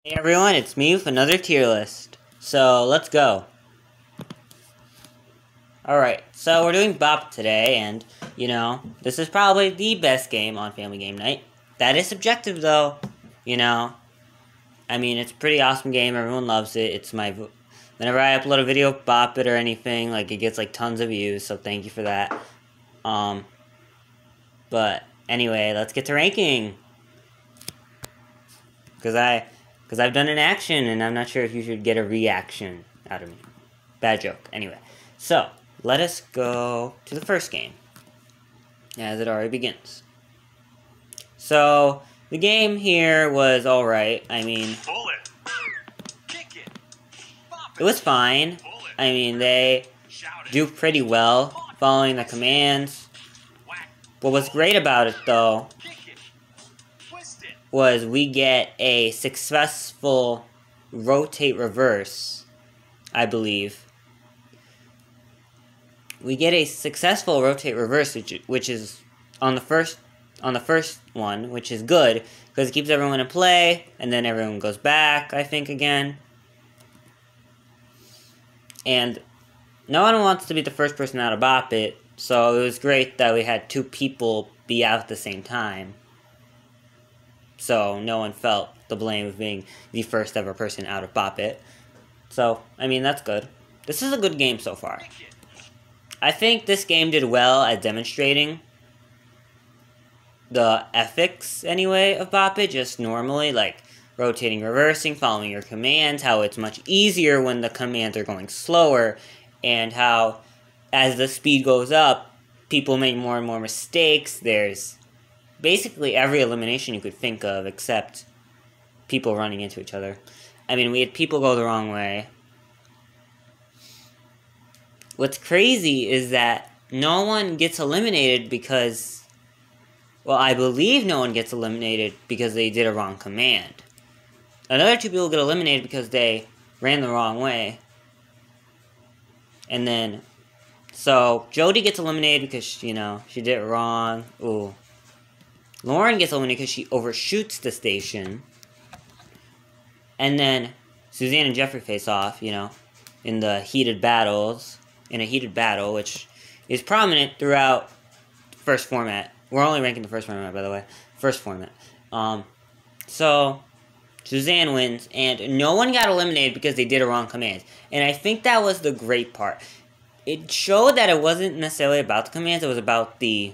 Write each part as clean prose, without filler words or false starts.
Hey everyone, it's me with another tier list. So, let's go. Alright, so we're doing Bop today, and, this is probably the best game on Family Game Night. That is subjective, though. I mean, it's a pretty awesome game, everyone loves it. It's my... Whenever I upload a video, Bop it or anything, it gets, tons of views, so thank you for that. But, anyway, let's get to ranking. Because I've done an action, and I'm not sure if you should get a reaction out of me. Bad joke. Anyway. So, let us go to the first game. As it already begins. So, the game here was alright. I mean, it was fine. I mean, they do pretty well following the commands. What was great about it, though, was we get a successful rotate reverse, I believe. We get a successful rotate reverse, which is on the first one, which is good because it keeps everyone in play, and then everyone goes back, I think, again. And no one wants to be the first person out of Bop It, so it was great that we had two people be out at the same time. So no one felt the blame of being the first ever person out of Bop It. So, I mean, that's good. This is a good game so far. I think this game did well at demonstrating the ethics, anyway, of Bop It, just normally, rotating, reversing, following your commands, how it's much easier when the commands are going slower, and how, as the speed goes up, people make more and more mistakes. There's basically every elimination you could think of, except people running into each other. I mean, we had people go the wrong way. What's crazy is that no one gets eliminated because... Well, I believe no one gets eliminated because they did a wrong command. Another two people get eliminated because they ran the wrong way. And then... So, Jody gets eliminated because, she did it wrong. Ooh. Lauren gets eliminated because she overshoots the station. And then Suzanne and Jeffrey face off, in the heated battles. In a heated battle, which is prominent throughout the first format. We're only ranking the first format, by the way. First format. So, Suzanne wins, and no one got eliminated because they did a wrong command. And I think that was the great part. It showed that it wasn't necessarily about the commands, it was about the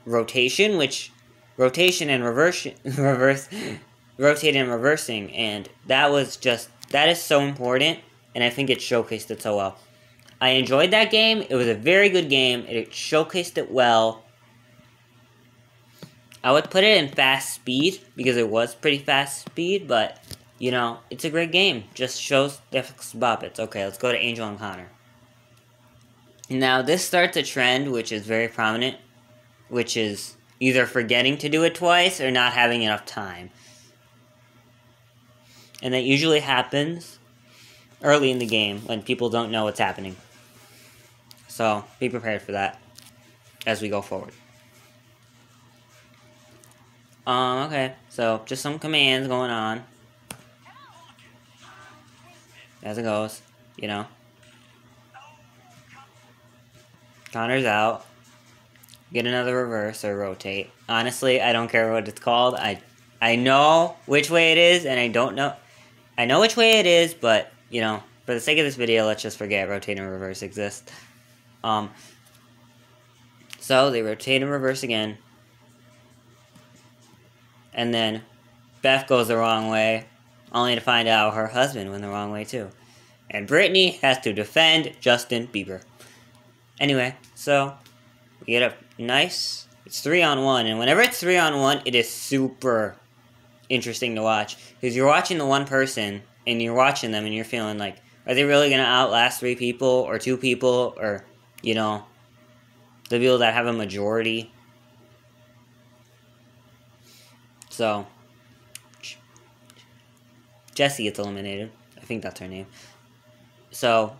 rotation, which rotation and rotate and reversing, and that is so important, and I think it showcased it so well. I enjoyed that game. It was a very good game. It showcased it well. I would put it in fast speed, because it was pretty fast speed, but, it's a great game. Just shows the efficacy of Bop It. Okay, let's go to Angel and Connor. Now, this starts a trend, which is very prominent, which is either forgetting to do it twice or not having enough time. And that usually happens early in the game when people don't know what's happening. So, be prepared for that as we go forward. Okay, so just some commands going on. As it goes, Connor's out. Get another reverse or rotate. Honestly, I don't care what it's called. I know which way it is, and I don't know. I know which way it is, but, for the sake of this video, let's just forget rotate and reverse exist. So, they rotate and reverse again. And then, Beth goes the wrong way, only to find out her husband went the wrong way, too. And Brittany has to defend Justin Bieber. Anyway, so, we get a nice... It's 3-on-1, and whenever it's 3-on-1, it is super interesting to watch. Because you're watching the one person, and you're watching them, and you're feeling like, are they really going to outlast 3 people, or 2 people, or, the people that have a majority? So, Jessie gets eliminated. I think that's her name. So,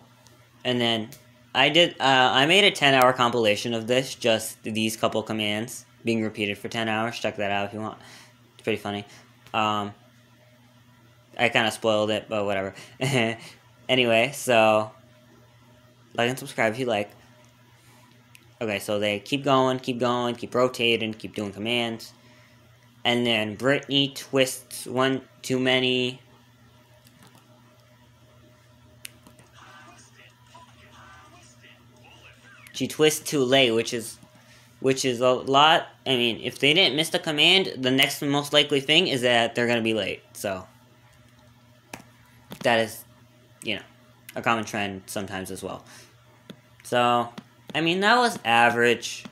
and then, I made a 10-hour compilation of this, just these couple commands being repeated for 10 hours. Check that out if you want. It's pretty funny. I kind of spoiled it, but whatever. Anyway, so like and subscribe if you like. Okay, so they keep going, keep rotating, keep doing commands. And then Brittany twists one too many. She twists too late, which is a lot. I mean, if they didn't miss the command, the next most likely thing is that they're going to be late. So, that is, a common trend sometimes as well. So, I mean, that was average.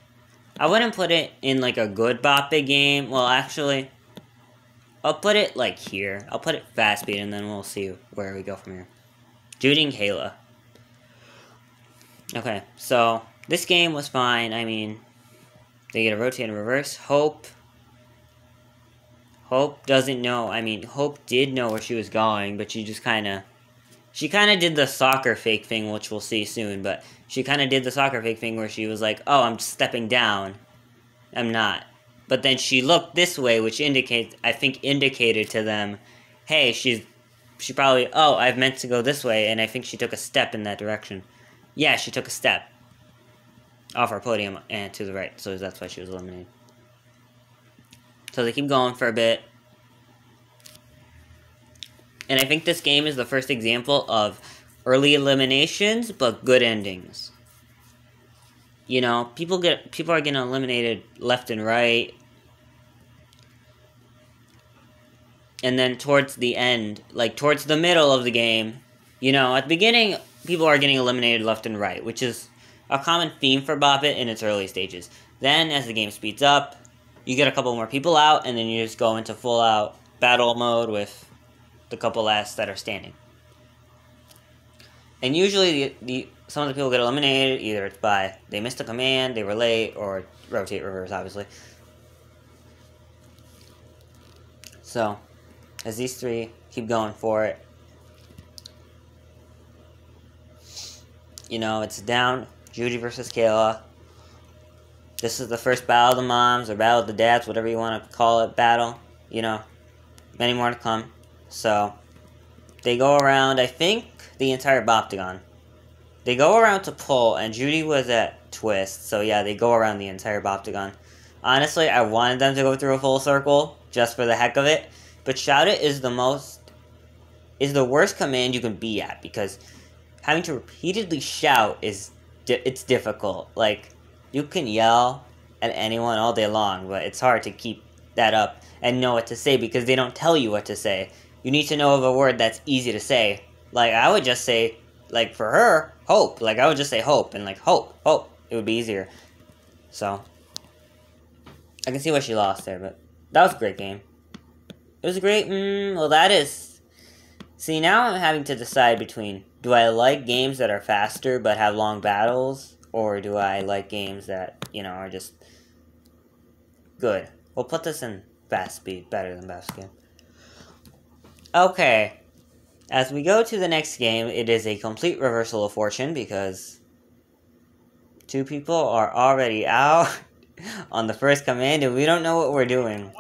I wouldn't put it in, like, a good Bop It game. Well, actually, I'll put it, like, here. I'll put it fast speed, and then we'll see where we go from here. Judy and Kayla. Okay, so, this game was fine. I mean, they get a rotate and reverse. Hope doesn't know. I mean, Hope did know where she was going, but she kind of did the soccer fake thing, which we'll see soon, but she kind of did the soccer fake thing where she was like, oh, I'm stepping down. I'm not. But then she looked this way, which indicated to them, hey, she probably, oh, I've meant to go this way, and I think she took a step in that direction. Yeah, she took a step off our podium and to the right, so that's why she was eliminated. So they keep going for a bit. And I think this game is the first example of early eliminations, but good endings. You know, people are getting eliminated left and right. And then towards the end, like towards the middle of the game, you know, at the beginning, people are getting eliminated left and right, which is a common theme for Bop It in its early stages. Then, as the game speeds up, you get a couple more people out, and then you just go into full-out battle mode with the couple last that are standing. And usually, some of the people get eliminated, either it's by they missed a command, they were late, or rotate reverse, obviously. So, as these three keep going for it, you know, it's down, Judy versus Kayla. This is the first Battle of the Moms, or Battle of the Dads, whatever you want to call it, battle. You know, many more to come. So, they go around, I think, the entire Boptagon. They go around to pull, and Judy was at twist, so yeah, they go around the entire Boptagon. Honestly, I wanted them to go through a full circle, just for the heck of it, but Shout It is the worst command you can be at, because having to repeatedly shout it's difficult. Like, you can yell at anyone all day long, but it's hard to keep that up and know what to say, because they don't tell you what to say. You need to know of a word that's easy to say. Like, I would just say, like, for her, hope. Like, I would just say hope, and like, hope. It would be easier. So, I can see why she lost there, but that was a great game. It was a great, well, that is... See, now I'm having to decide between, do I like games that are faster but have long battles, or do I like games that, you know, are just good? We'll put this in fast speed, better than fast speed. Okay. As we go to the next game, it is a complete reversal of fortune, because two people are already out on the first command, and we don't know what we're doing.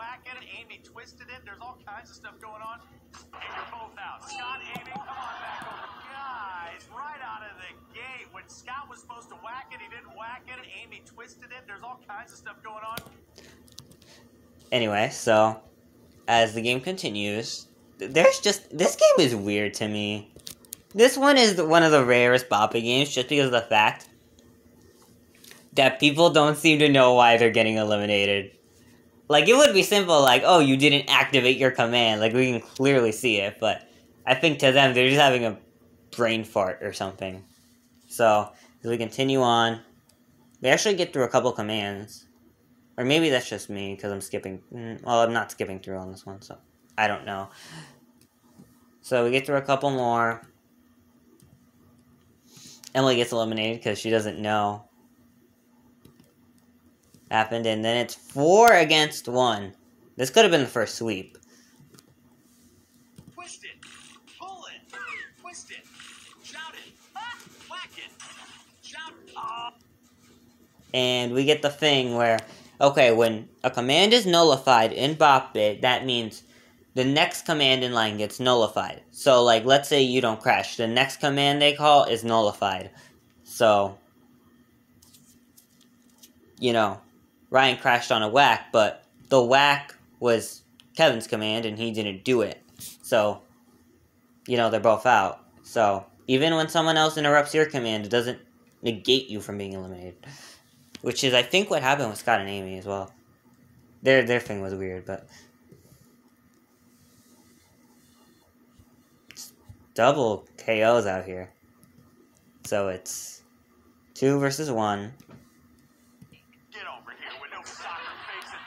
Amy twisted it. There's all kinds of stuff going on. And you're both out. Scott, Amy, come on back over. Guys, right out of the gate. When Scott was supposed to whack it, he didn't whack it. Amy twisted it. There's all kinds of stuff going on. Anyway, so, as the game continues, this game is weird to me. This one is one of the rarest Bop It games, just because of the fact that people don't seem to know why they're getting eliminated. Like, it would be simple, like, oh, you didn't activate your command, like, we can clearly see it, but I think to them, they're just having a brain fart or something. So, as we continue on, we actually get through a couple commands. Or maybe that's just me, because I'm skipping, well, I'm not skipping through on this one, so I don't know. So, we get through a couple more. Emily gets eliminated because she doesn't know happened, and then it's 4 against 1. This could have been the first sweep. Twist it, pull it, twist it, shout it, whack it, shout it. And we get the thing where, okay, when a command is nullified in Bop It, that means the next command in line gets nullified. So, like, let's say you don't crash. The next command they call is nullified. So, you know, Ryan crashed on a whack, but the whack was Kevin's command and he didn't do it. So, you know, they're both out. So, even when someone else interrupts your command, it doesn't negate you from being eliminated. Which is, I think, what happened with Scott and Amy as well. Their thing was weird, but... It's double KOs out here. So it's 2 versus 1. Get over here with no soccer fakes and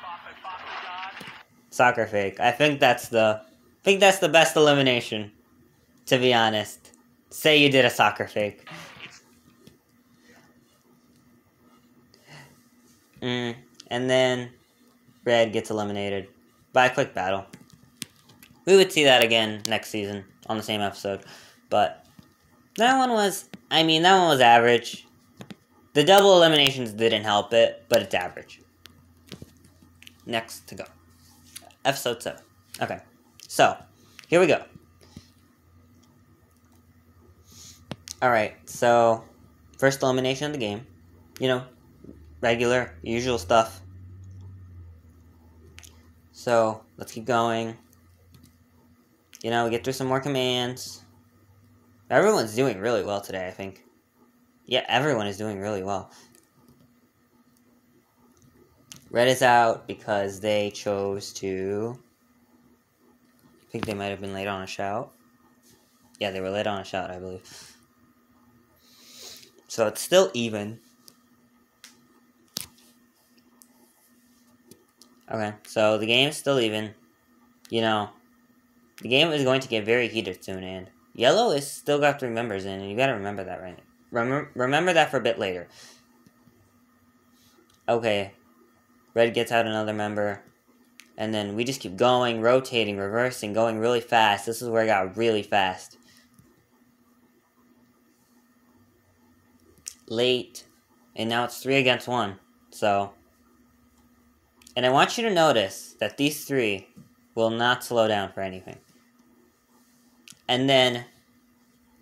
Bakugan. Soccer fake. I think that's the best elimination, to be honest. Say you did a soccer fake. And then Red gets eliminated by a quick battle. We would see that again next season on the same episode. But that one was average. The double eliminations didn't help it, but it's average. Next to go. Episode 7. Okay. So, here we go. Alright, so first elimination of the game. You know, regular, usual stuff. So, let's keep going. You know, we get through some more commands. Everyone's doing really well today, I think. Yeah, everyone is doing really well. Red is out because they chose to... I think they might have been late on a shout. Yeah, they were late on a shout, I believe. So it's still even. Okay, so the game's still even. You know, the game is going to get very heated soon, and Yellow is still got 3 members in, and you gotta remember that, right? Remember that for a bit later. Okay, Red gets out another member, and then we just keep going, rotating, reversing, going really fast. This is where it got really fast. Late, and now it's 3 against 1, so... And I want you to notice that these 3 will not slow down for anything. And then,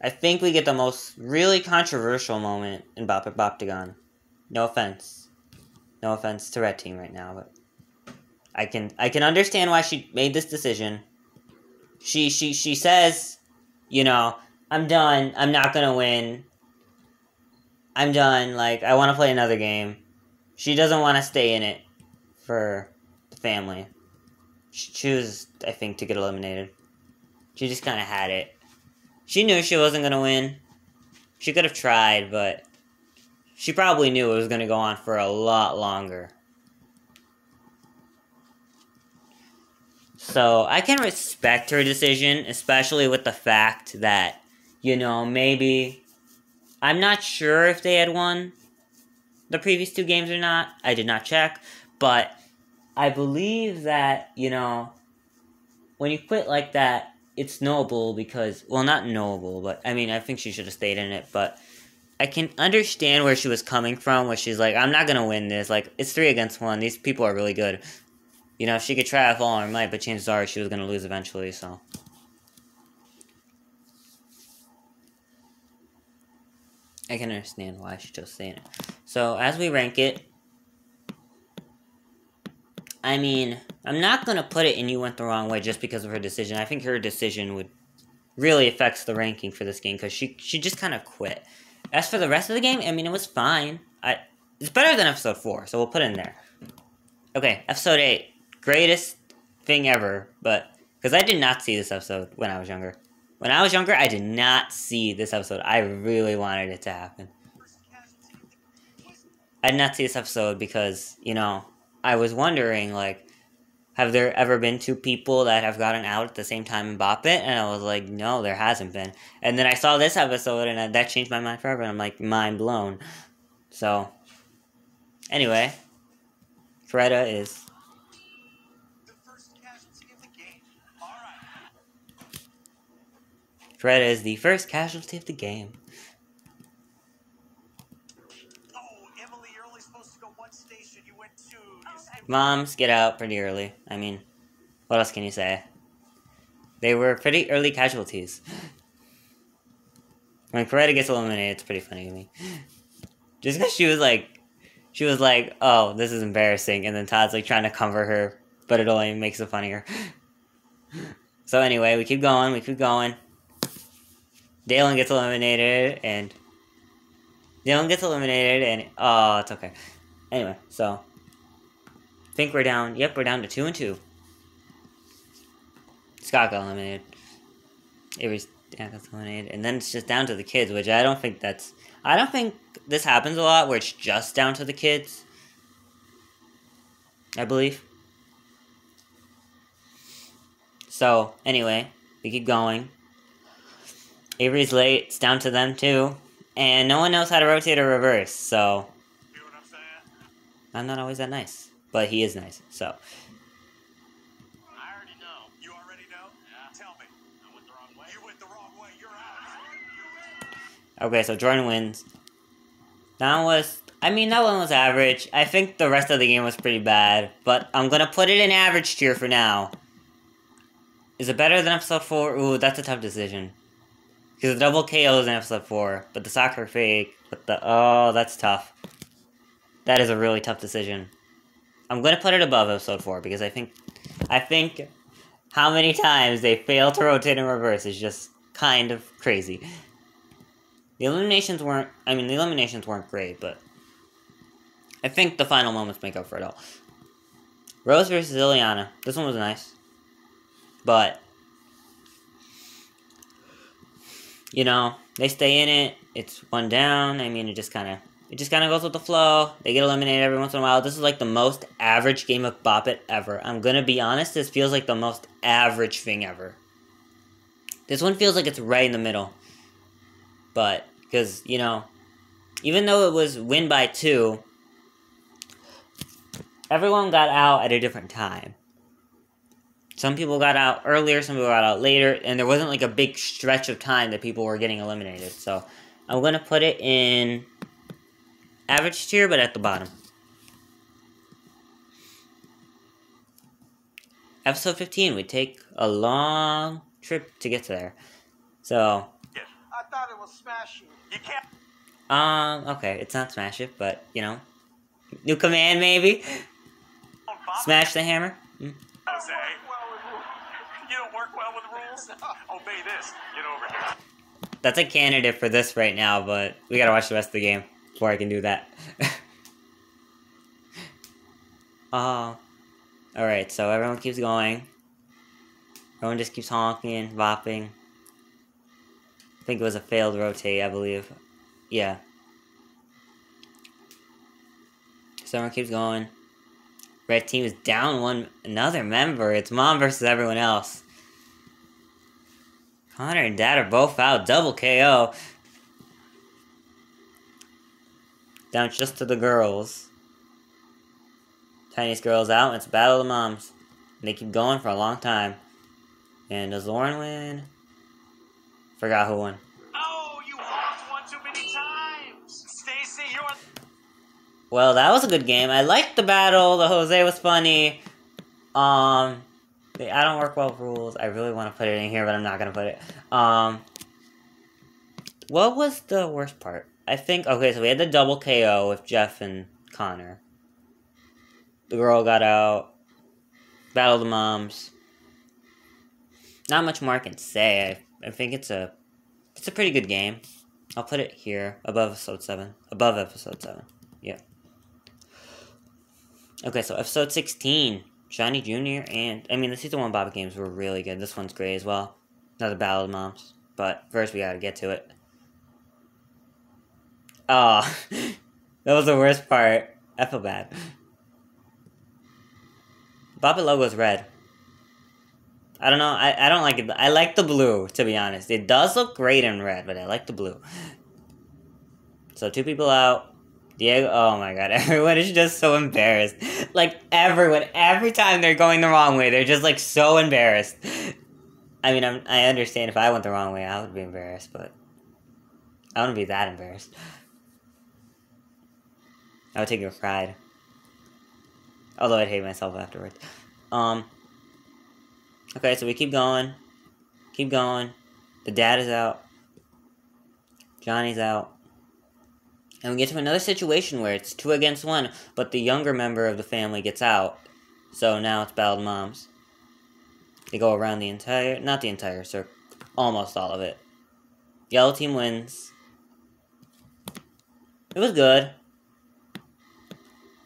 I think we get the most really controversial moment in Boptagon. No offense. No offense to Red Team right now, but... I can understand why she made this decision. She says, you know, I'm done, I'm not gonna win. I'm done, like, I want to play another game. She doesn't want to stay in it for the family. She chose, I think, to get eliminated. She just kind of had it. She knew she wasn't going to win. She could have tried, but she probably knew it was going to go on for a lot longer. So, I can respect her decision, especially with the fact that, you know, maybe... I'm not sure if they had won the previous 2 games or not. I did not check. But I believe that, you know, when you quit like that, it's knowable because... Well, not knowable, but... I mean, I think she should have stayed in it, but... I can understand where she was coming from, where she's like, I'm not gonna win this. Like, it's 3 against 1. These people are really good. You know, she could try with all her might, but chances are she was gonna lose eventually, so... I can understand why she chose staying it. So, as we rank it... I mean, I'm not gonna put it in You Went the Wrong Way just because of her decision. I think her decision would really affects the ranking for this game, because she just kind of quit. As for the rest of the game, I mean, it was fine. It's better than Episode 4, so we'll put it in there. Okay, Episode 8. Greatest thing ever, but... Because I did not see this episode when I was younger. When I was younger, I did not see this episode. I really wanted it to happen. I did not see this episode because, you know, I was wondering, like, have there ever been 2 people that have gotten out at the same time in Bop It? And I was like, no, there hasn't been. And then I saw this episode, and that changed my mind forever. And I'm, like, mind blown. So, anyway, Freda is... Freda is the first casualty of the game. Oh, Emily, you're only supposed to go 1 station. You went 2. Moms get out pretty early. I mean, what else can you say? They were pretty early casualties. When Coretta gets eliminated, it's pretty funny to me. Just because she was like, oh, this is embarrassing, and then Todd's like trying to comfort her, but it only makes it funnier. So anyway, we keep going. Dalen gets eliminated, and oh, it's okay. Anyway, so I think we're down. Yep, we're down to 2-2. Scott got eliminated. Avery's got eliminated, and then it's just down to the kids, which I don't think this happens a lot, where it's just down to the kids. I believe. So anyway, we keep going. Avery's late. It's down to them too, and no one knows how to rotate or reverse. So You know what I'm saying? I'm not always that nice, but he is nice. So I already know. You already know? Yeah. Tell me. I went the wrong way. You went the wrong way. You're out. okay, so Jordan wins. That one was average. I think the rest of the game was pretty bad, but I'm gonna put it in average tier for now. Is it better than episode 4? Ooh, that's a tough decision. Because the double KO is in episode 4, but the soccer fake, oh, that's tough. That is a really tough decision. I'm gonna put it above episode 4, because I think how many times they fail to rotate and reverse is just kind of crazy. The eliminations weren't great, but I think the final moments make up for it all. Rose versus Ileana. This one was nice. But, you know, they stay in it. It's one down. I mean, it just kind of goes with the flow. They get eliminated every once in a while. This is like the most average game of Bop It ever. I'm gonna be honest, this feels like the most average thing ever. This one feels like it's right in the middle. But, because, you know, even though it was win by 2, everyone got out at a different time. Some people got out earlier, some people got out later, and there wasn't like a big stretch of time that people were getting eliminated. So, I'm going to put it in average tier, but at the bottom. Episode 15, we take a long trip to get to there. So, I thought it was Smash You. You can't. Okay, it's not Smash It, but, you know. New command, maybe? Smash the hammer? Jose, you don't work well with rules? Obey this. Get over here. That's a candidate for this right now, but we gotta watch the rest of the game before I can do that. Alright, so everyone keeps going. Everyone just keeps honking, bopping. I think it was a failed rotate, I believe. Yeah. So everyone keeps going. Red team is down another member. It's Mom versus everyone else. Connor and Dad are both out. Double KO. Down just to the girls. Chinese girls out. It's Battle of the Moms. And they keep going for a long time. And does Lauren win? Forgot who won. Oh, you honked one too many times. Stacy, you're... Well, that was a good game. I liked the battle. The Jose was funny. I don't work well with rules. I really want to put it in here, but I'm not going to put it. What was the worst part? I think, okay, so we had the double KO with Jeff and Connor. The girl got out. Battle of the Moms. Not much more I can say. I think it's a pretty good game. I'll put it here, above episode 7. Above episode 7. Yeah. Okay, so episode 16. Johnny Jr. and... I mean, the season 1 Bop It games were really good. This one's great as well. Another Battle of the Moms. But first we gotta get to it. Oh, that was the worst part. I feel bad. Bop It logo is red. I don't know. I don't like it. I like the blue, to be honest. It does look great in red, but I like the blue. So 2 people out. Diego, oh my god, everyone is just so embarrassed. Like, everyone, every time they're going the wrong way, they're just, like, so embarrassed. I mean, I understand if I went the wrong way, I would be embarrassed, but I wouldn't be that embarrassed. I would take a pride. Although I'd hate myself afterwards. Okay, so we keep going. Keep going. The dad is out. Johnny's out. And we get to another situation where it's 2 against 1, but the younger member of the family gets out. So now it's Battle of the Moms. They go around the entire, not the entire circle, almost all of it. Yellow team wins. It was good.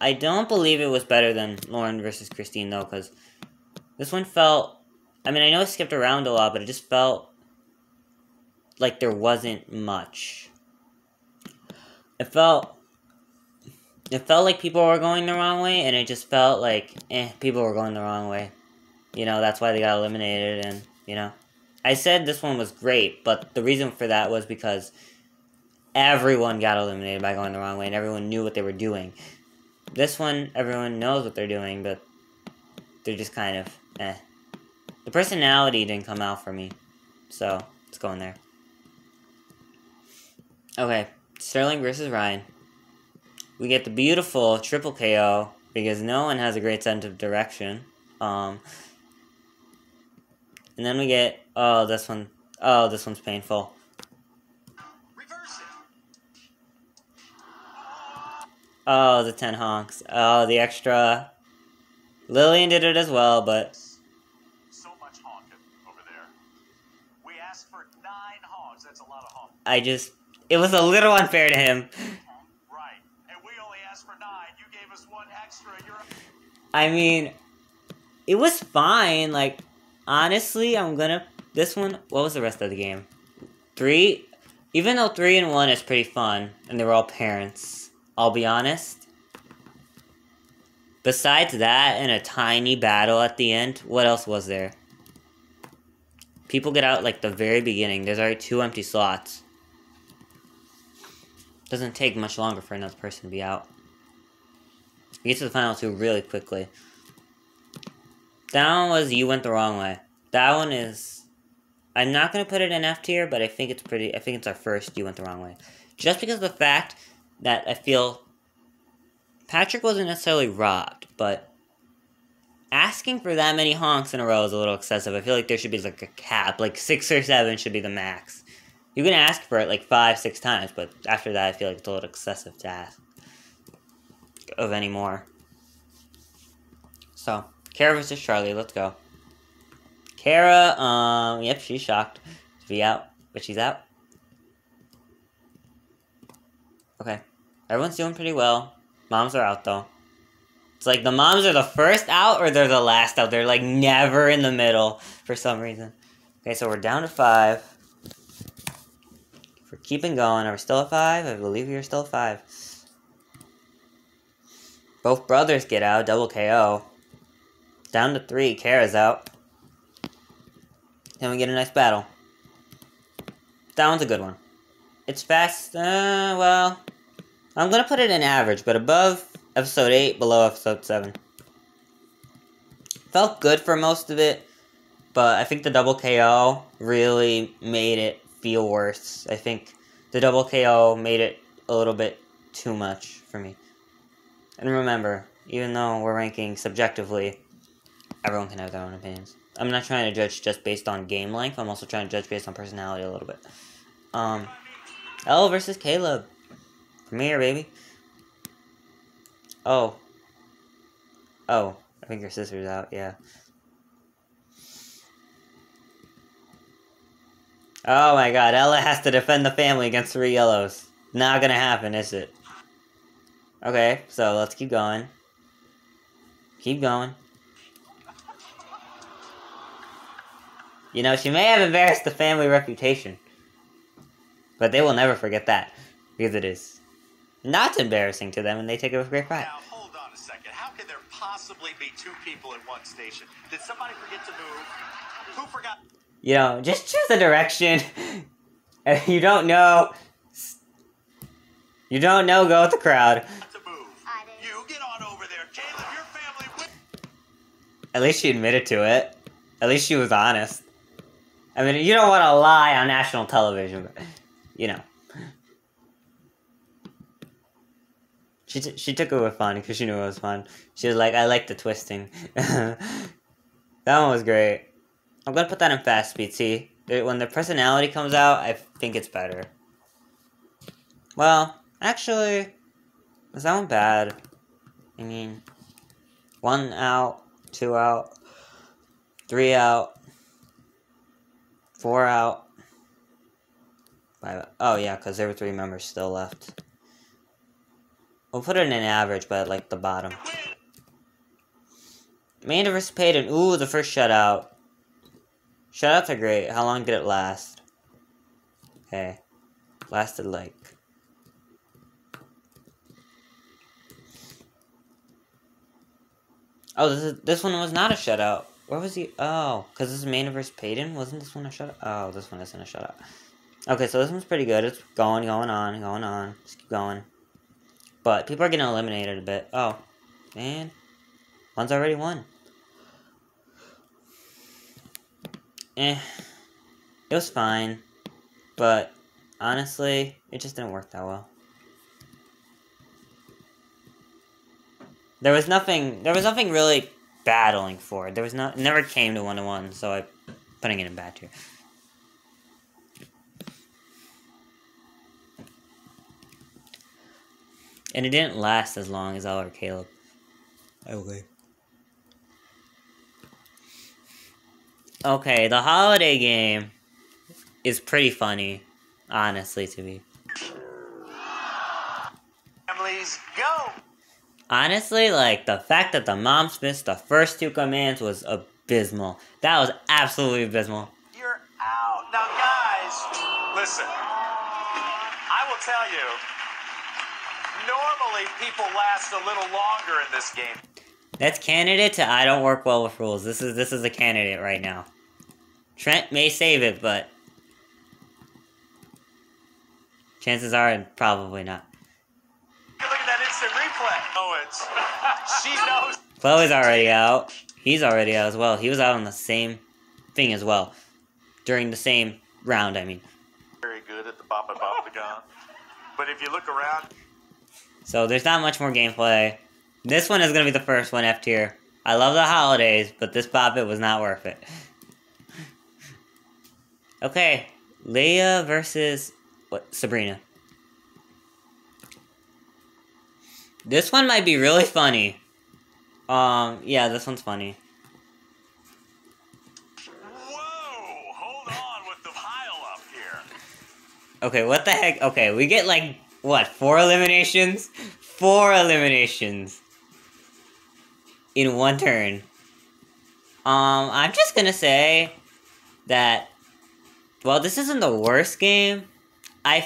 I don't believe it was better than Lauren versus Christine, though, because this one felt... I mean, I know it skipped around a lot, but it just felt like there wasn't much. It felt like people were going the wrong way, and it just felt like, people were going the wrong way. You know, that's why they got eliminated, and, you know. I said this one was great, but the reason for that was because everyone got eliminated by going the wrong way, and everyone knew what they were doing. This one, everyone knows what they're doing, but they're just kind of, The personality didn't come out for me, so let's go in there. Okay, Sterling versus Ryan. We get the beautiful triple KO, because no one has a great sense of direction. And then we get, this one's painful. Oh, the 10 honks. Oh, the extra. Lillian did it as well, but... So much honking over there. We asked for 9 honks. That's a lot of honking. It was a little unfair to him. Right. And we only asked for 9. You gave us 1 extra. I mean, it was fine. Like, honestly, this one, what was the rest of the game? 3? Even though 3 and 1 is pretty fun, and they were all parents, I'll be honest. Besides that and a tiny battle at the end, what else was there? People get out like the very beginning. There's already 2 empty slots. Doesn't take much longer for another person to be out. We get to the final 2 really quickly. That one was You Went the Wrong Way. That one is... I'm not going to put it in F tier, but I think it's our first You Went the Wrong Way. Just because of the fact that I feel Patrick wasn't necessarily robbed, but asking for that many honks in a row is a little excessive. I feel like there should be like a cap, like 6 or 7 should be the max. You can ask for it like 5, 6 times, but after that I feel like it's a little excessive to ask of any more. So, Kara versus Charlie, let's go. Kara, yep, she's shocked to be out, but she's out. Okay. Everyone's doing pretty well. Moms are out, though. It's like the moms are the first out or they're the last out. They're, like, never in the middle for some reason. Okay, so we're down to 5. We're keeping going. Are we still at 5? I believe we are still at 5. Both brothers get out. Double KO. Down to 3. Kara's out. Then we get a nice battle. That one's a good one. It's fast. Well... I'm going to put it in average, but above episode 8, below episode 7. Felt good for most of it, but I think the double KO really made it feel worse. I think the double KO made it a little bit too much for me. And remember, even though we're ranking subjectively, everyone can have their own opinions. I'm not trying to judge just based on game length, I'm also trying to judge based on personality a little bit. Elle versus Caleb. Come here, baby. Oh. Oh, I think your sister's out, yeah. Oh my god, Ella has to defend the family against 3 yellows. Not gonna happen, is it? Okay, so let's keep going. Keep going. You know, she may have embarrassed the family reputation. But they will never forget that. Because it is not embarrassing to them, and they take it with great pride. Now, hold on a second. How can there possibly be 2 people in one station? Did somebody forget to move? Who forgot? You know, just choose a direction. If you don't know, go with the crowd. To move. You get on over there, Caleb. Your family. At least she admitted to it. At least she was honest. I mean, you don't want to lie on national television, but, you know. She took it with fun because she knew it was fun. She was like, I like the twisting. That one was great. I'm going to put that in fast speed, see? When the personality comes out, I think it's better. Well, actually, is that one bad? I mean, 1 out, 2 out, 3 out, 4 out, 5 out. Oh yeah, because there were 3 members still left. We'll put it in an average, but like the bottom. Amanda vs. Peyton. Ooh, the first shutout. Shutouts are great. How long did it last? Okay. Lasted like... Oh, this one was not a shutout. Where was he? Oh, because this is Amanda vs. Peyton? Wasn't this one a shutout? Oh, this one isn't a shutout. Okay, so this one's pretty good. It's going on. Just keep going. But people are getting eliminated a bit. Oh, man. One's already won. It was fine. But, honestly, it just didn't work that well. There was nothing really battling for it. It never came to 1-1, so I'm putting it in bad tier. And it didn't last as long as Ella or Caleb, I believe. Okay, the holiday game is pretty funny, honestly, to me. Families, go! Honestly, like, the fact that the moms missed the first 2 commands was abysmal. That was absolutely abysmal. You're out. Now, guys, listen. I will tell you, normally people last a little longer in this game. That's candidate to I don't work well with rules. This is a candidate right now. Trent may save it, but chances are probably not. Look at that instant replay. Oh, it's she knows. Chloe's already out. He's already out as well. He was out on the same thing as well. During the same round, I mean. Very good at the bop and bop the gun. But if you look around. So there's not much more gameplay. This one is going to be the first one F tier. I love the holidays, but this Bop It was not worth it. Okay, Leia versus Sabrina. This one might be really funny. Yeah, this one's funny. Whoa! Hold on with the pile up here. Okay, what the heck? Okay, we get like, what, 4 eliminations? 4 eliminations. In 1 turn. I'm just gonna say that, well, this isn't the worst game. I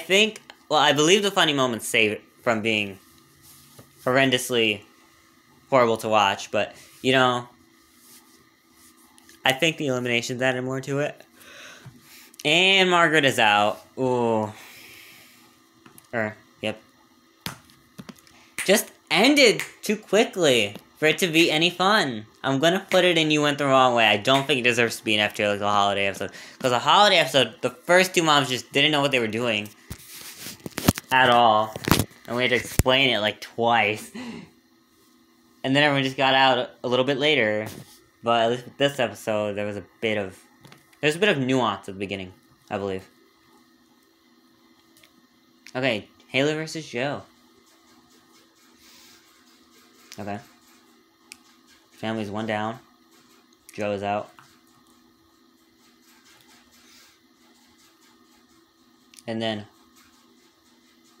believe the funny moments save it from being horrendously horrible to watch, but, you know, I think the eliminations added more to it. And Margaret is out. Ooh. Yep. Just ended too quickly for it to be any fun. I'm gonna put it in You Went the Wrong Way. I don't think it deserves to be an F tier like the holiday episode. Because the holiday episode, the first 2 moms just didn't know what they were doing. At all. And we had to explain it like twice. And then everyone just got out a little bit later. But at least with this episode, there was a bit of nuance at the beginning, I believe. Okay, Haley versus Joe. Okay. Family's 1 down. Joe is out. And then,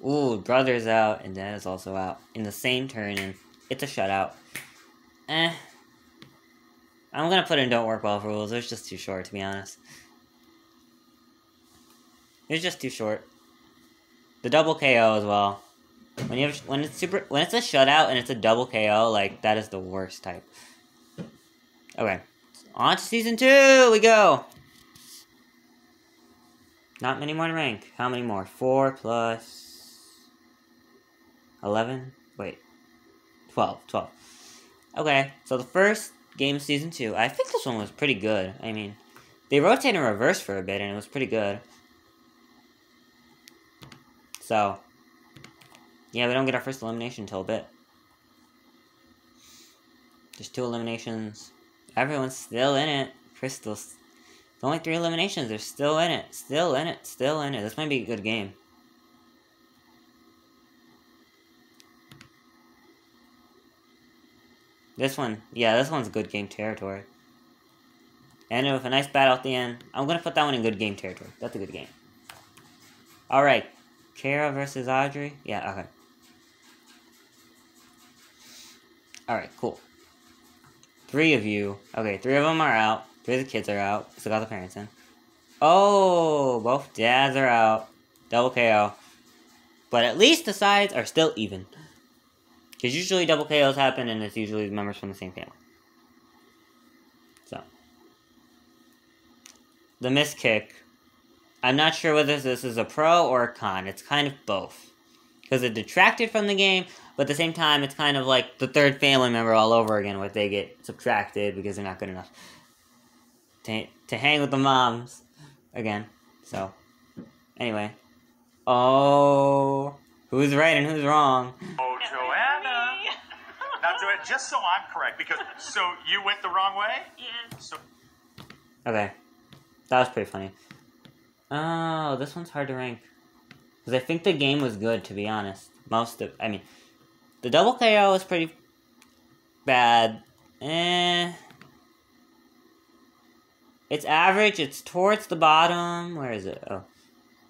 ooh, brother's out, and dad is also out. In the same turn, and it's a shutout. I'm gonna put in Don't Work Well for Rules. It was just too short, to be honest. It was just too short. The double KO as well. When it's a shutout and it's a double KO, like, that is the worst type. Okay. On to season 2 we go! Not many more to rank. How many more? 4 plus 11? Wait. 12. Okay, so the first game of season 2. I think this one was pretty good. I mean, they rotated in reverse for a bit and it was pretty good. So, yeah, we don't get our first elimination until a bit. There's 2 eliminations. Everyone's still in it. Crystal's only 3 eliminations. They're still in it. Still in it. Still in it. This might be a good game. This one, yeah, this one's good game territory. And with a nice battle at the end, I'm going to put that one in good game territory. That's a good game. Alright, Kara versus Audrey. Yeah, okay. Alright, cool. 3 of you. Okay, 3 of them are out. 3 of the kids are out. Still got the parents in. Oh, both dads are out. Double KO. But at least the sides are still even. Because usually double KOs happen and it's usually members from the same family. So. The missed kick. I'm not sure whether this is a pro or a con. It's kind of both. Because it detracted from the game, but at the same time, it's kind of like the third family member all over again, where they get subtracted because they're not good enough to hang with the moms again. So, anyway. Oh, who's right and who's wrong? Oh, Joanna. Now, Joanna, just so I'm correct, because so you went the wrong way? Yeah. So Okay, that was pretty funny. Oh, this one's hard to rank. Because I think the game was good, to be honest. I mean, the double KO was pretty bad. It's average, it's towards the bottom. Where is it? Oh.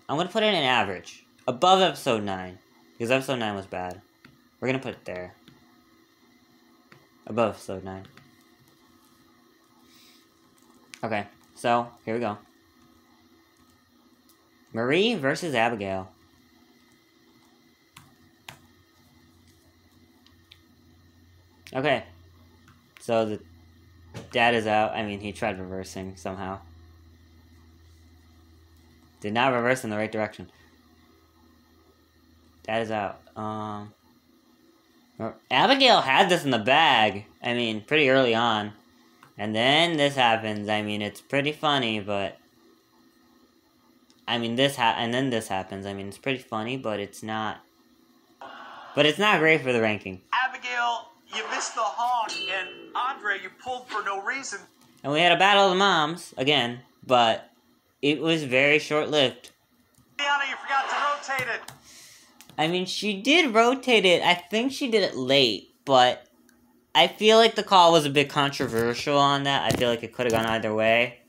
I'm going to put it in average. Above episode 9. Because episode 9 was bad. We're going to put it there. Above episode 9. Okay, so, here we go. Marie versus Abigail. Okay. So the dad is out. I mean, he tried reversing somehow. Did not reverse in the right direction. Dad is out. Abigail had this in the bag. I mean, pretty early on. And then this happens. I mean, it's pretty funny, but I mean, and then this happens. I mean, it's pretty funny, but it's not. But it's not great for the ranking. Abigail, you missed the honk, and Andre, you pulled for no reason. And we had a battle of the moms again, but it was very short-lived. Diana, you forgot to rotate it. I mean, she did rotate it. I think she did it late, but I feel like the call was a bit controversial on that. I feel like it could have gone either way.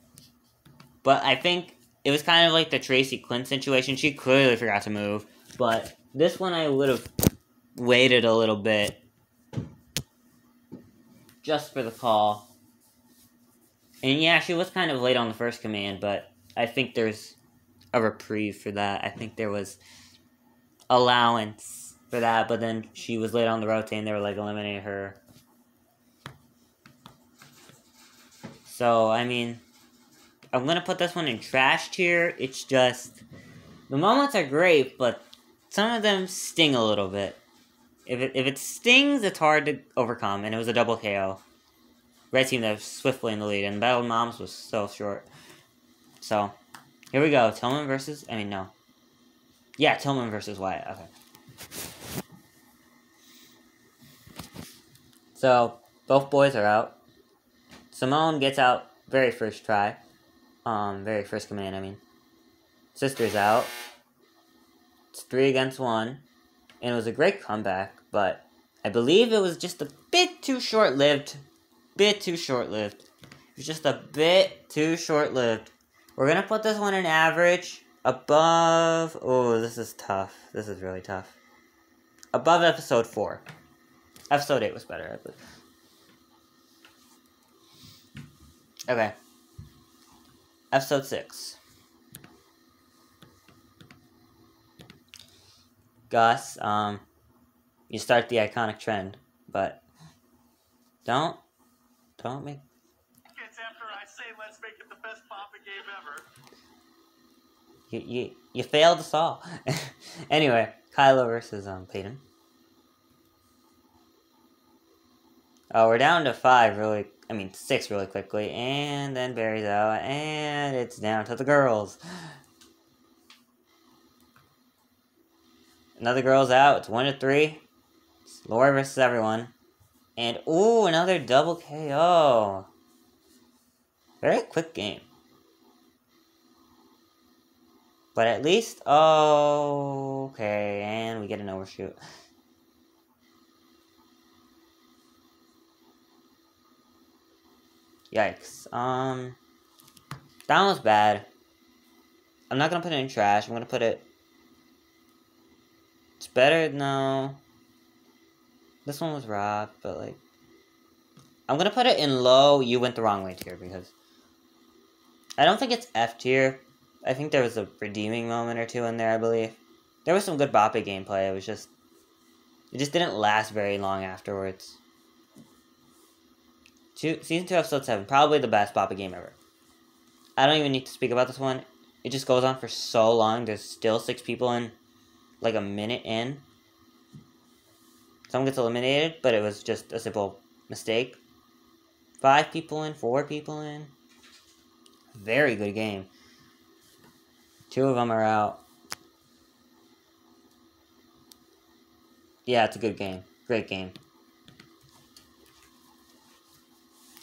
But I think it was kind of like the Tracy Quinn situation. She clearly forgot to move. But this one I would have waited a little bit. Just for the call. And yeah, she was kind of late on the first command, but I think there's a reprieve for that. I think there was allowance for that, but then she was late on the rotate and they were like, eliminate her. So, I mean, I'm going to put this one in trash tier. It's just, the moments are great, but some of them sting a little bit. If it stings, it's hard to overcome, and it was a double KO. Red team that was swiftly in the lead, and Battle of Moms was so short. So, here we go. Tillman versus, no. Yeah, Tillman versus Wyatt, okay. So, both boys are out. Simone gets out very first try. Very first command, I mean. Sister's out. It's 3 against 1. And it was a great comeback, but I believe it was just a bit too short-lived. It was just a bit too short-lived. We're going to put this one in average. Above... Oh, this is tough. This is really tough. Above episode 4. Episode 8 was better, I believe. Okay. Episode 6. Gus, you start the iconic trend, but don't make... It's after I say let's make it the best Papa game ever. You failed us all. Anyway, Kylo versus Peyton. Oh, we're down to 6 really quickly, and then Barry's out, and it's down to the girls. Another girl's out. It's 1-3. It's Lori versus everyone. And, ooh, another double KO. Very quick game. But at least, oh, okay, and we get an overshoot. Yikes. That one was bad. I'm not gonna put it in trash. I'm gonna put it... It's better, no. This one was robbed, but like... I'm gonna put it in low, you went the wrong way tier, because... I don't think it's F tier. I think there was a redeeming moment or two in there, I believe. There was some good Boppa gameplay, it just didn't last very long afterwards. Season 2, Episode 7, probably the best Boppa game ever. I don't even need to speak about this one. It just goes on for so long. There's still 6 people in, like, a minute in. Someone gets eliminated, but it was just a simple mistake. 5 people in, 4 people in. Very good game. 2 of them are out. Yeah, it's a good game. Great game.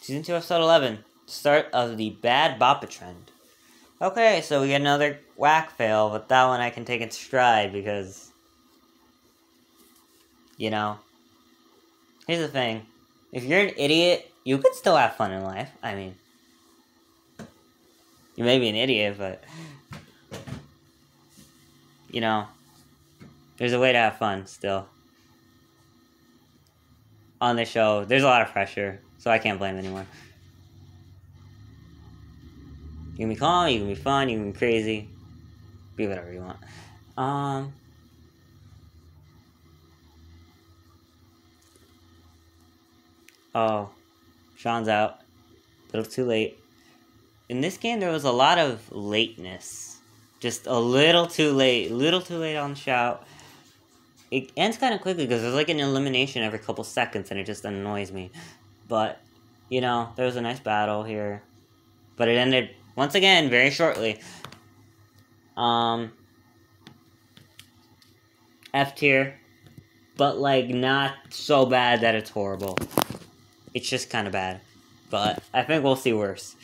Season 2, Episode 11. Start of the bad Boppa trend. Okay, so we get another whack fail, but that one I can take in stride because... You know. Here's the thing. If you're an idiot, you could still have fun in life. I mean... You may be an idiot, but... You know. There's a way to have fun, still. On the show, there's a lot of pressure, so I can't blame anyone. You can be calm, you can be fun, you can be crazy. Be whatever you want. Oh. Sean's out. A little too late. In this game, there was a lot of lateness. Just a little too late. A little too late on the shout. It ends kind of quickly because there's like an elimination every couple seconds and it just annoys me. But, you know, there was a nice battle here. But it ended, once again, very shortly. F tier. But, like, not so bad that it's horrible. It's just kind of bad. But I think we'll see worse.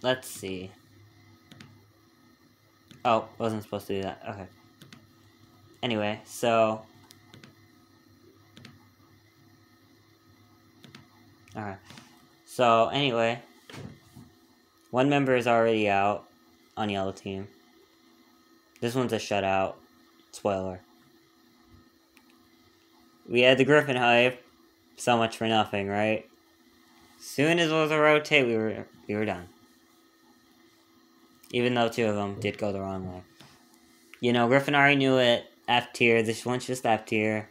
Let's see. Oh, wasn't supposed to do that. Okay. Anyway, so... Alright. So, anyway. One member is already out on yellow team. This one's a shutout. Spoiler. We had the Griffin hype. So much for nothing, right? Soon as it was a rotate, we were done. Even though 2 of them did go the wrong way. You know, Griffin already knew it. F tier. This one's just F tier.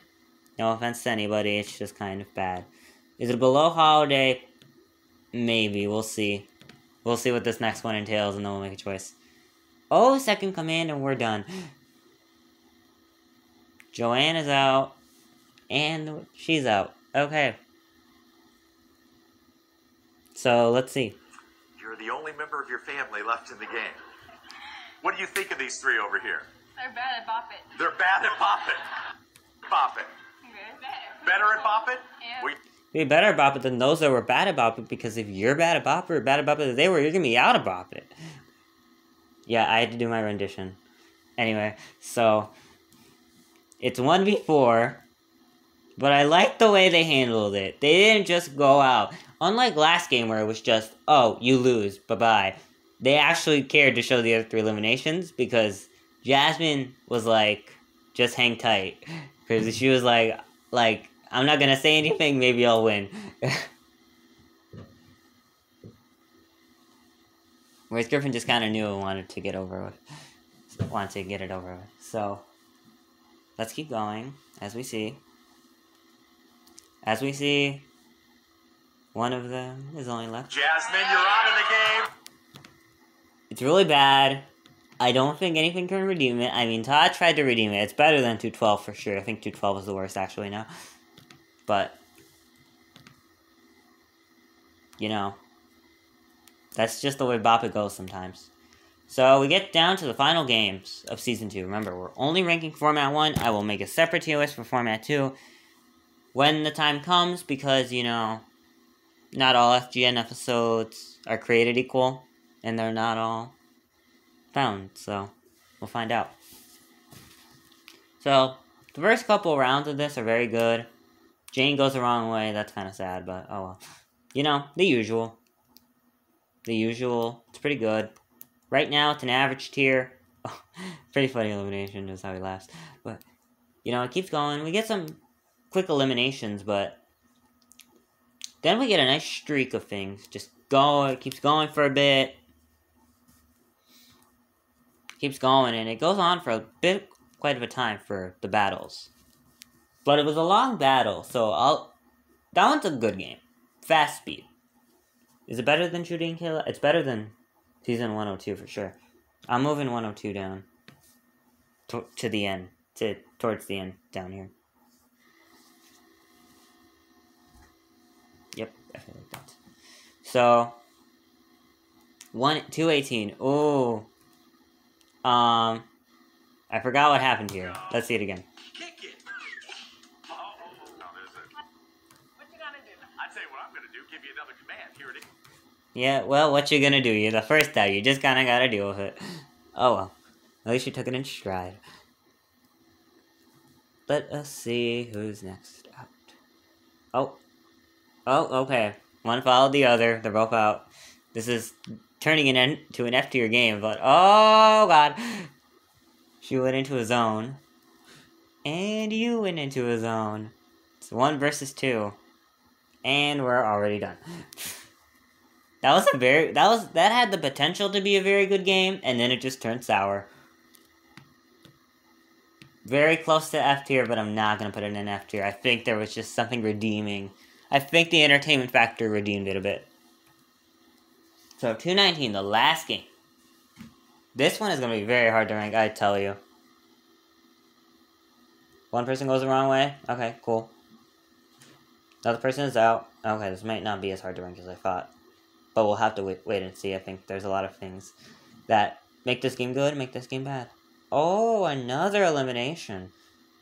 No offense to anybody. It's just kind of bad. Is it below Holiday? Maybe. We'll see. We'll see what this next one entails and then we'll make a choice. Oh, second command and we're done. Joanne is out. And she's out. Okay. So, let's see. You're the only member of your family left in the game. What do you think of these 3 over here? They're bad at Bop It. They're bad at Bop It. Bop It. Better at Bop It? Yeah. Be better at Bop It than those that were bad at Bop It, because if you're bad at Bop It or bad at Bop It as they were, you're gonna be out of Bop It. Yeah, I had to do my rendition. Anyway, so... It's 1v4, but I like the way they handled it. They didn't just go out. Unlike last game where it was just, oh, you lose, bye-bye. They actually cared to show the other 3 eliminations because Jasmine was like, just hang tight. Because she was like, I'm not gonna say anything, maybe I'll win. Whereas Griffin just kind of knew and wanted to get over with. Wanted to get it over with. So, let's keep going, as we see. As we see, one of them is only left. Jasmine, you're out of the game. It's really bad. I don't think anything can redeem it. I mean, Todd tried to redeem it. It's better than 212 for sure. I think 212 is the worst actually now. But, you know, that's just the way Bop It goes sometimes. So we get down to the final games of Season 2. Remember, we're only ranking Format 1. I will make a separate TOS for Format 2 when the time comes because, you know, not all FGN episodes are created equal, and they're not all found, so we'll find out. So, the first couple rounds of this are very good. Jane goes the wrong way, that's kind of sad, but oh well. You know, the usual. The usual, it's pretty good. Right now, it's an average tier. Oh, pretty funny elimination, just how he laughs. But, you know, it keeps going. We get some quick eliminations, but then we get a nice streak of things. Just go, it keeps going for a bit. Keeps going, and it goes on for a bit, quite of a time for the battles. But it was a long battle, so that one's a good game. Fast speed. Is it better than Shooting Kill? It's better than Season 102 for sure. I'm moving 102 down to the end, towards the end down here. Yep, I feel like that. So 218. Ooh. I forgot what happened here. Let's see it again. Kick it. Oh, there's it. What you gonna do? I'd say what I'm gonna do. Give you another command. Here it is. Yeah, well, what you gonna do? You're the first time. You just kinda gotta deal with it. Oh well. At least you took it in stride. Let us see who's next out. Oh, okay. One followed the other. They're both out. This is turning into an F tier game, but oh god. She went into a zone. And you went into a zone. It's 1 versus 2. And we're already done. That had the potential to be a very good game, and then it just turned sour. Very close to F tier, but I'm not gonna put it in F tier. I think there was just something redeeming. I think the entertainment factor redeemed it a bit. So 219, the last game. This one is gonna be very hard to rank, I tell you. One person goes the wrong way. Okay, cool. Another person is out. Okay, this might not be as hard to rank as I thought. But we'll have to wait and see. I think there's a lot of things that make this game good, make this game bad. Oh, another elimination.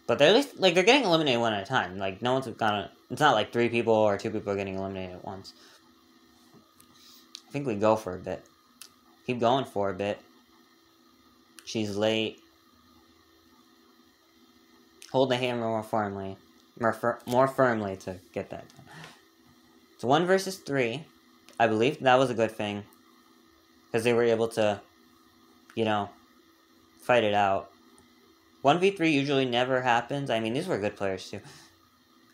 But they're at least, like, they're getting eliminated one at a time. Like, no one's gonna... It's not like 3 people or 2 people are getting eliminated at once. I think we go for a bit. Keep going for a bit. She's late. Hold the hammer more firmly. More firmly to get that done. It's 1 versus 3. I believe that was a good thing. Because they were able to, you know, fight it out. 1v3 usually never happens. I mean, these were good players too.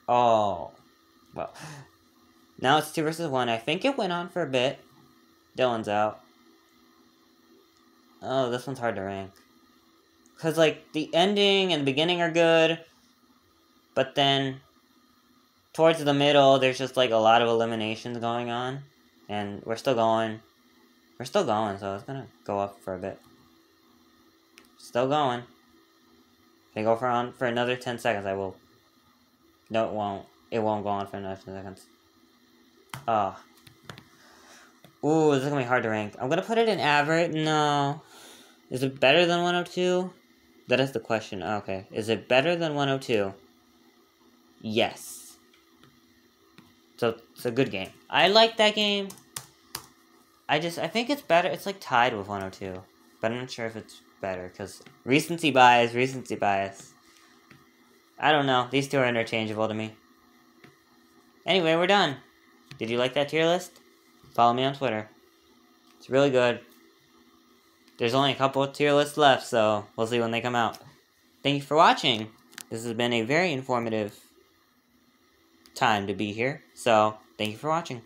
Oh. Well. Now it's 2 versus 1. I think it went on for a bit. Dylan's out. Oh, this one's hard to rank. Because, like, the ending and the beginning are good. But then, towards the middle, there's just, like, a lot of eliminations going on. And we're still going. We're still going, so it's gonna go up for a bit. Still going. If they go for another 10 seconds, I will... No, it won't. It won't go on for another 10 seconds. Oh. Ooh, this is gonna be hard to rank. I'm gonna put it in average. No. Is it better than 102? That is the question. Okay. Is it better than 102? Yes. So, it's a good game. I like that game. I think it's better. It's like tied with 102. But I'm not sure if it's better. Because recency bias. I don't know. These two are interchangeable to me. Anyway, we're done. Did you like that tier list? Follow me on Twitter. It's really good. There's only a couple of tier lists left, so we'll see when they come out. Thank you for watching. This has been a very informative time to be here, so thank you for watching.